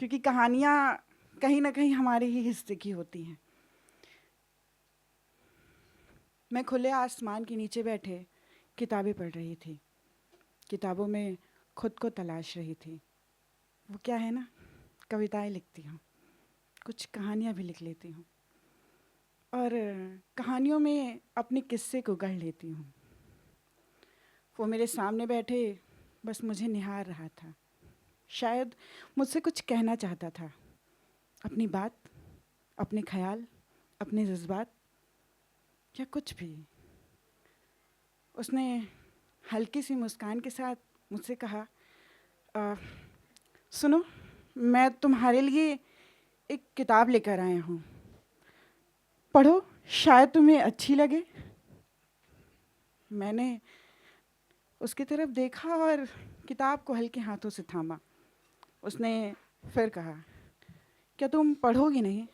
क्योंकि कहानियाँ कहीं ना कहीं हमारे ही हिस्से की होती हैं। मैं खुले आसमान के नीचे बैठे किताबें पढ़ रही थी। किताबों में खुद को तलाश रही थी। वो क्या है ना, कविताएं लिखती हूँ, कुछ कहानियाँ भी लिख लेती हूँ और कहानियों में अपने किस्से को गढ़ लेती हूँ। वो मेरे सामने बैठे बस मुझे निहार रहा था। शायद मुझसे कुछ कहना चाहता था, अपनी बात, अपने ख्याल, अपने जज्बात या कुछ भी। उसने हल्की सी मुस्कान के साथ मुझसे कहा, सुनो, मैं तुम्हारे लिए एक किताब लेकर आया हूँ, पढ़ो, शायद तुम्हें अच्छी लगे। मैंने उसकी तरफ देखा और किताब को हल्के हाथों से थामा। उसने फिर कहा, क्या तुम पढ़ोगी नहीं?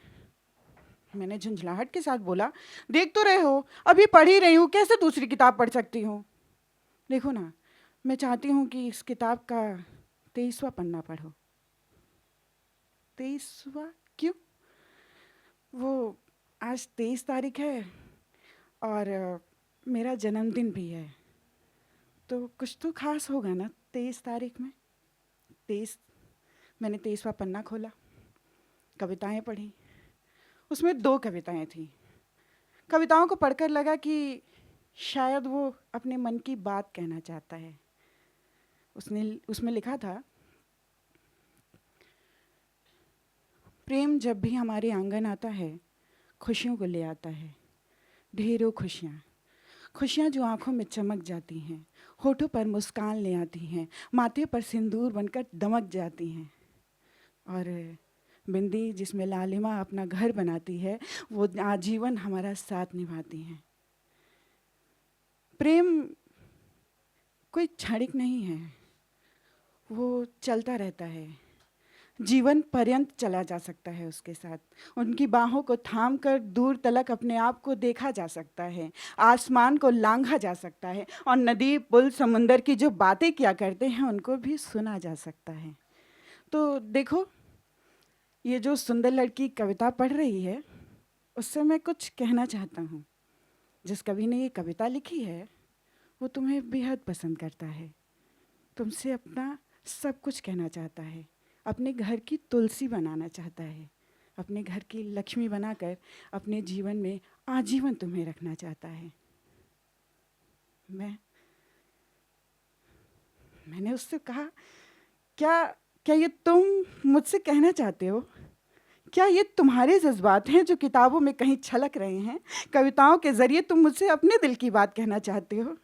मैंने झंझलाहट के साथ बोला, देख तो रहे हो, अभी पढ़ ही रही हूँ, कैसे दूसरी किताब पढ़ सकती हूँ? देखो ना, मैं चाहती हूँ कि इस किताब का 23वां पन्ना पढ़ो। 23वां क्यों? वो आज 23 तारीख है और मेरा जन्मदिन भी है, तो कुछ तो खास होगा ना 23 तारीख में। 23 मैंने 23वां पन्ना खोला, कविताएं पढ़ी। उसमें 2 कविताएं थीं। कविताओं को पढ़कर लगा कि शायद वो अपने मन की बात कहना चाहता है। उसमें लिखा था, प्रेम जब भी हमारे आंगन आता है, खुशियों को ले आता है, ढेरों खुशियाँ, खुशियाँ जो आँखों में चमक जाती हैं, होठों पर मुस्कान ले आती हैं, माथे पर सिंदूर बनकर दमक जाती हैं, और बिंदी जिसमें लालिमा अपना घर बनाती है, वो आजीवन हमारा साथ निभाती हैं। प्रेम कोई क्षणिक नहीं है, वो चलता रहता है, जीवन पर्यंत चला जा सकता है उसके साथ। उनकी बाहों को थाम कर दूर तलक अपने आप को देखा जा सकता है, आसमान को लांघा जा सकता है, और नदी, पुल, समुंदर की जो बातें किया करते हैं उनको भी सुना जा सकता है। तो देखो, ये जो सुंदर लड़की कविता पढ़ रही है, उससे मैं कुछ कहना चाहता हूँ। जिस कवि ने ये कविता लिखी है वो तुम्हें बेहद पसंद करता है, तुमसे अपना सब कुछ कहना चाहता है, अपने घर की तुलसी बनाना चाहता है, अपने घर की लक्ष्मी बनाकर अपने जीवन में आजीवन तुम्हें रखना चाहता है। मैंने उससे कहा, क्या क्या ये तुम मुझसे कहना चाहते हो? क्या ये तुम्हारे जज्बात हैं जो किताबों में कहीं छलक रहे हैं? कविताओं के ज़रिए तुम मुझसे अपने दिल की बात कहना चाहते हो?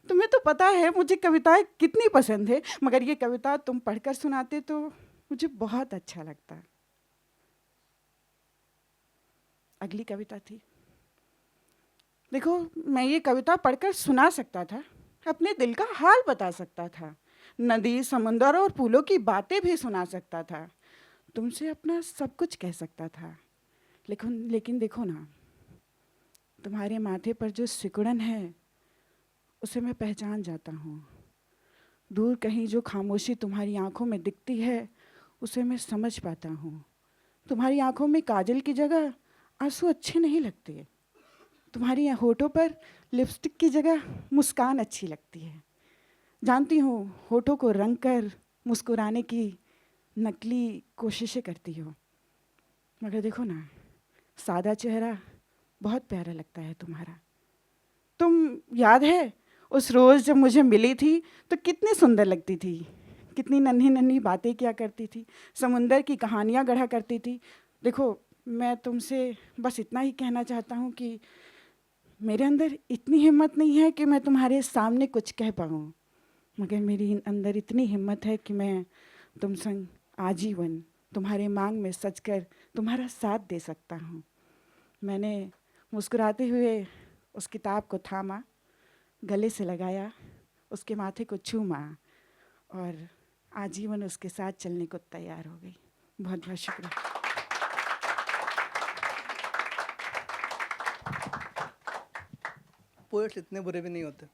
तुम्हें तो पता है मुझे कविताएं कितनी पसंद है, मगर ये कविता तुम पढ़कर सुनाते तो मुझे बहुत अच्छा लगता। अगली कविता थी, देखो, मैं ये कविता पढ़कर सुना सकता था, अपने दिल का हाल बता सकता था, नदी, समुंदर और फूलों की बातें भी सुना सकता था, तुमसे अपना सब कुछ कह सकता था। लेकिन देखो ना, तुम्हारे माथे पर जो सिकुड़न है उसे मैं पहचान जाता हूँ। दूर कहीं जो खामोशी तुम्हारी आंखों में दिखती है उसे मैं समझ पाता हूँ। तुम्हारी आंखों में काजल की जगह आंसू अच्छे नहीं लगते, तुम्हारी होठों पर लिपस्टिक की जगह मुस्कान अच्छी लगती है। जानती हूँ होठों को रंग कर मुस्कुराने की नकली कोशिशें करती हो, मगर देखो ना, सादा चेहरा बहुत प्यारा लगता है तुम्हारा। तुम याद है उस रोज़ जब मुझे मिली थी तो कितनी सुंदर लगती थी, कितनी नन्ही नन्ही बातें किया करती थी, समुंदर की कहानियाँ गढ़ा करती थी। देखो, मैं तुमसे बस इतना ही कहना चाहता हूँ कि मेरे अंदर इतनी हिम्मत नहीं है कि मैं तुम्हारे सामने कुछ कह पाऊँ, मगर मेरी अंदर इतनी हिम्मत है कि मैं तुम संग आजीवन तुम्हारे मांग में सजकर तुम्हारा साथ दे सकता हूँ। मैंने मुस्कुराते हुए उस किताब को थामा, गले से लगाया, उसके माथे को चूमा और आजीवन उसके साथ चलने को तैयार हो गई। बहुत बहुत शुक्रिया। पोएट्स इतने बुरे भी नहीं होते।